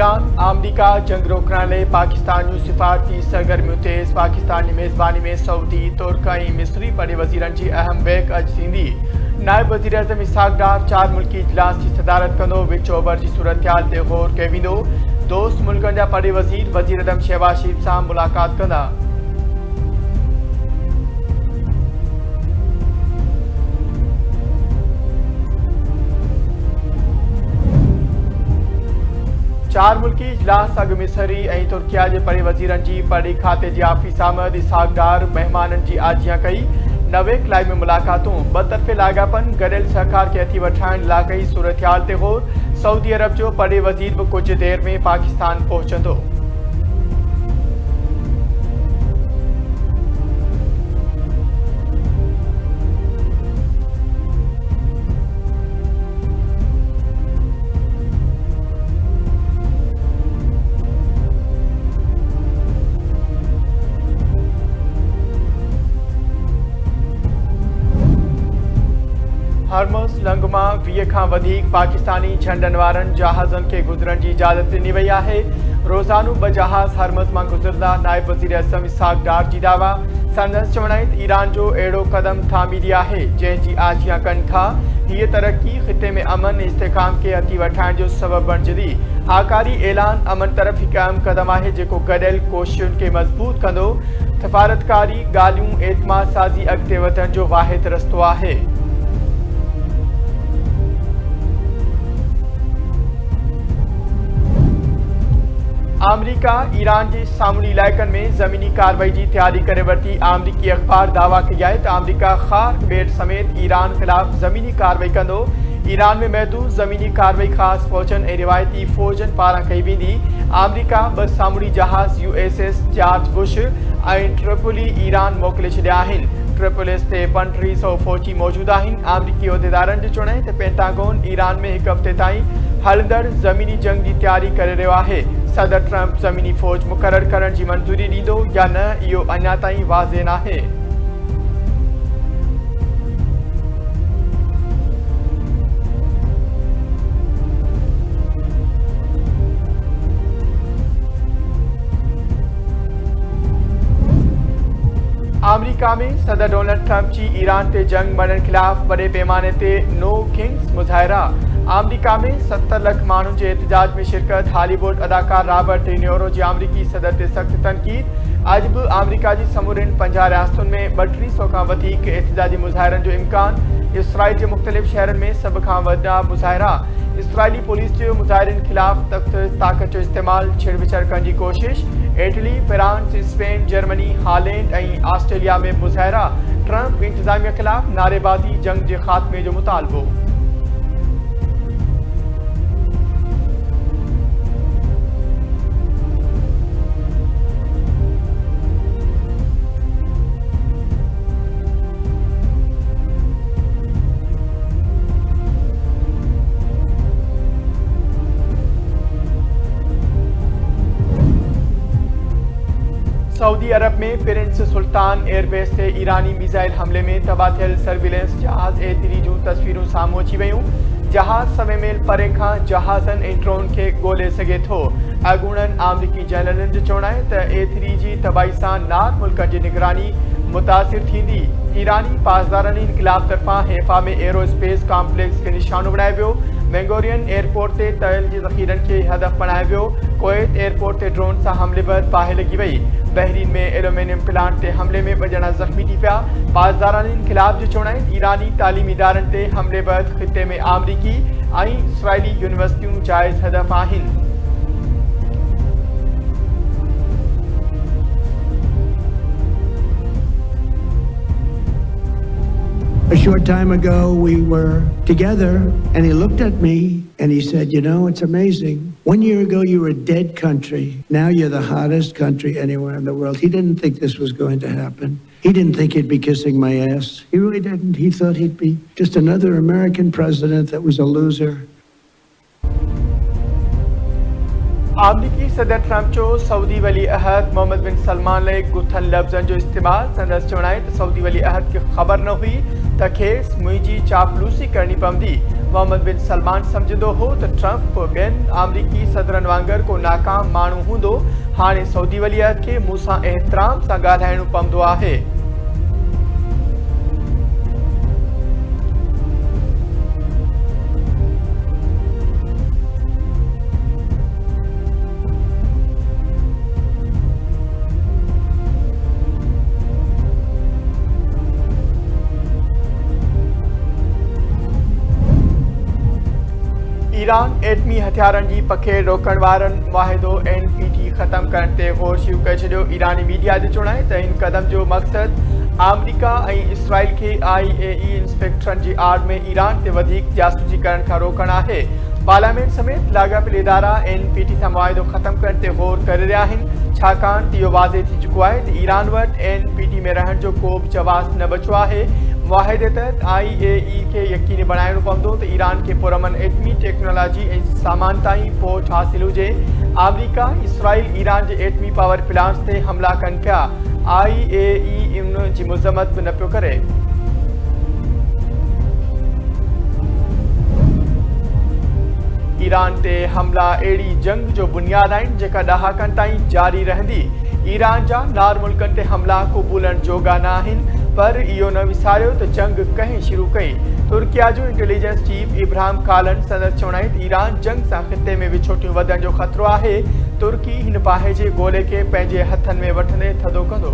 Iran अमरीका जंग रोकने लाइ पाकिस्तान जूं सिफ़ारती सरगर्मियूं तेज़। पाकिस्तान जी मेज़बानी में सऊदी, तुर्क ऐं मिस्री बड़े वज़ीरनि जी अहम बैठक अॼु थींदी। नायब वज़ीर आज़म इसहाक़ डार 4 मुल्की इजलास जी सदारत कंदो। विच ओभर जी सूरतहाल ते गौर कयो वेंदो। दोस्त मुल्कनि जा बड़े वज़ीर आज़म शहबाज शरीफ़ सां मुलाक़ात कंदा। 4 मुल्की इजलास अॻु मिसरी ऐं तुर्किया जे बड़े वज़ीरनि जी परी खाते जी आफ़ीस आमद। इसहाक़ डार महिमाननि जी आजियां कई। नवे क्लाई में मुलाक़ातूं बतरफ़े लाॻापनि गॾियल सहकार खे हथी वठाइण इलाक़ई सूरतहाल ते गौर। सऊदी अरब जो बड़े वज़ीर बि कुझु देर में पाकिस्तान पहुचंदो। हरमुज़ लंघ मां 20 खां वधीक पाकिस्तानी झंडनि वारनि जहाज़नि खे गुज़रण जी इजाज़त ॾिनी वई आहे। रोज़ानो 2 जहाज़ हरमुज़ मां गुज़रंदा। नायब वज़ीर आज़म इसहाक़ डार जी दावा। संदसि चवण ईरान जो अहिड़ो क़दम थामीदी आहे जंहिंजी आजियां कनि था। हीअ तरक़ी ख़िते में अमन इस्तेहकाम खे हथी वठाइण जो सबबु बणिजंदी। आकारी ऐलान अमन तरफ़ हिकु अहम क़दम आहे जेको गॾियल कोशिशुनि खे मज़बूत कंदो। सफ़ारतकारी ॻाल्हियूं एतमाद साज़ी अॻिते वधण जो वाहिद रस्तो आहे। अमरीका ईरान जे सामूंडी इलाइक़नि में ज़मीनी कार्रवाई जी तैयारी करे वरिती। अमरीकी अख़बार दावा कई आहे त अमरीका ख़ार ॿेड़ समेत ईरान ख़िलाफ़ ज़मीनी कार्रवाई कंदो। ईरान में महदूद ज़मीनी कार्रवाई ख़ासि फ़ौजनि ऐं रिवायती फ़ौजनि पारां कई वेंदी। अमरीका 2 सामूंडी जहाज़ USS जॉर्ज बुश ऐं ट्रिपोली ईरान मोकिले छॾिया आहिनि। ट्रिपोलिस ते 3500 फ़ौजी मौजूदु आहिनि। अमरीकी उहिदेदारनि जो चवण त पेंटागन ईरान में हिकु हफ़्ते ताईं हलंदड़ ज़मीनी जंग जी तैयारी करे रहियो आहे। सदर ट्रंप ज़मीनी फ़ौज मुक़ररु करण जी मंज़ूरी ॾींदो या न, इहो अञा ताईं वाज़े नाहे। अमरीका में सदर डोनाल्ड ट्रंप जी ईरान ते जंग बणण ख़िलाफ़ वॾे पैमाने ते नो किंग्स मुज़ाहिरा। अमरीका में 70 लख माण्हुनि जे एहतजाज में शिरकत। हॉलीवुड अदाकार रॉबर्ट डी नीरो जी अमरीकी सदर ते सख़्त तनक़ीद। अॼु बि अमरीका जी समूरनि 50 रियासतुनि में 3200 खां वधीक एहतजाजी मुज़ाहिरनि जो इम्कान। इसराइल जे मुख़्तलिफ़ शहरनि में सभ खां वॾा मुज़ाहिरा। इसराइली पुलिस जो मुज़ाहिरनि ख़िलाफ़ ताक़त जो इस्तेमालु छेड़विछड़ करण जी कोशिश। Italy, France, Spain, Germany, Holland ऐं ऑस्ट्रेलिया में मुज़ाहिरा। ट्रंप इंतज़ामिया ख़िलाफ़ नारेबाज़ी, जंग जे ख़ात्मे जो मुतालबो। सऊदी अरब में प्रिंस सुल्तान एयरबेस ते ईरानी मिसाइल हमले में तबाह थियल सर्विलेंस जहाज़ एतिरी जूं तस्वीरूं साम्हूं अची वयूं। जहाज़ सवे मील परे खां जहाज़नि ऐं ड्रोन खे ॻोल्हे सघे थो। अॻूणनि अमरीकी जनरलनि जो चवणु आहे त एतिरी जी तबाही सां नार मुल्कनि जी निगरानी मुतासिर थींदी। ईरानी पासदारनि इनक़िलाब तरफ़ां हैफा में एरोस्पेस कॉम्प्लेक्स खे निशानो बणायो वियो। बेंगोरियन एयरपोर्ट ते तेल जे ज़ख़ीरनि खे हदफ़ बणायो वियो। कुवैत एयरपोर्ट ते ड्रोन सां हमले बैदि बाहि लॻी वई। बहरीन में एल्यूमीनियम प्लांट ते हमले में 2 ॼणा ज़ख़्मी थी पिया। पासदारनि इनक़िलाब जो चवणु आहे ईरानी तालीमी इदारनि ते हमले बैदि ख़िते में अमरीकी ऐं इसराइली यूनिवर्सिटियूं जाइज़ हदफ़ आहिनि। A short time ago, we were together, and he looked at me and he said, "You know, it's amazing. 1 year ago, you were a dead country. Now you're the hottest country anywhere in the world." He didn't think this was going to happen. He didn't think he'd be kissing my ass. He really didn't. He thought he'd be just another American president that was a loser. अमरीकी सदर Trump जो Saudi वली अहद मोहम्मद बिन सलमान लाइ गुथल लफ़्ज़नि जो इस्तेमालु। संदसि चवणु आहे त सऊदी वली अहद खे ख़बर न हुई त खेसि मुंहिंजी चापलूसी करणी पवंदी। मोहम्मद बिन सलमान समझंदो हो त ट्रंप ॿियनि अमरीकी सदरनि वांगुरु को नाकाम माण्हू हूंदो। हाणे सऊदी वलियत खे मूंसां एतिराम सां ॻाल्हाइणो पवंदो आहे। ईरान एटमी हथियारनि जी पखेड़ रोकण वारनि मुआहिदो NPT ख़त्म करण ते गौर शुरू करे छॾियो। ईरानी मीडिया जो चवणु आहे त इन क़दम जो मक़सदु अमरीका ऐं इसराइल खे IAEA इंस्पेक्टरनि जी आड़ में ईरान ते वधीक जासूसी करण खां रोकणु आहे। पार्लियामेंट समेत लाॻापियल इदारा NPT सां मुआहिदो ख़त्म करण ते गौर करे रहिया आहिनि, छाकाणि त इहो वाज़े थी चुको आहे त ईरान वटि NPT में रहण जो को बि जवाज़ न बचियो आहे। मुआहिदे तहत IAEA खे यकीनी बणाइणो पवंदो त ईरान खे पुरअमन एटमी टेक्नोलॉजी ऐं सामान ताईं पहुच हासिल हुजे। अमरीका इसराइल ईरान जे एटमी पावर प्लांट्स ते हमला कनि पिया। IAEA इन जी मज़म्मत बि न पियो करे। ईरान ते हमला अहिड़ी जंग जो बुनियाद आहिनि जेका ॾहाकनि ताईं जारी रहंदी। ईरान जा नार मुल्कनि ते हमला क़बूलण जोगा न आहिनि, पर इहो न विसारियो त जंग कंहिं शुरू कई। तुर्किया जो इंटेलिजेंस चीफ इब्राहिम कालन संदसि चवणु आहे त ईरान जंग सां ख़िते में विछोटियूं वधण जो ख़तरो आहे। तुर्की हिन बाहि जे ॻोल्हे खे पंहिंजे हथनि में वठंदे थधो कंदो।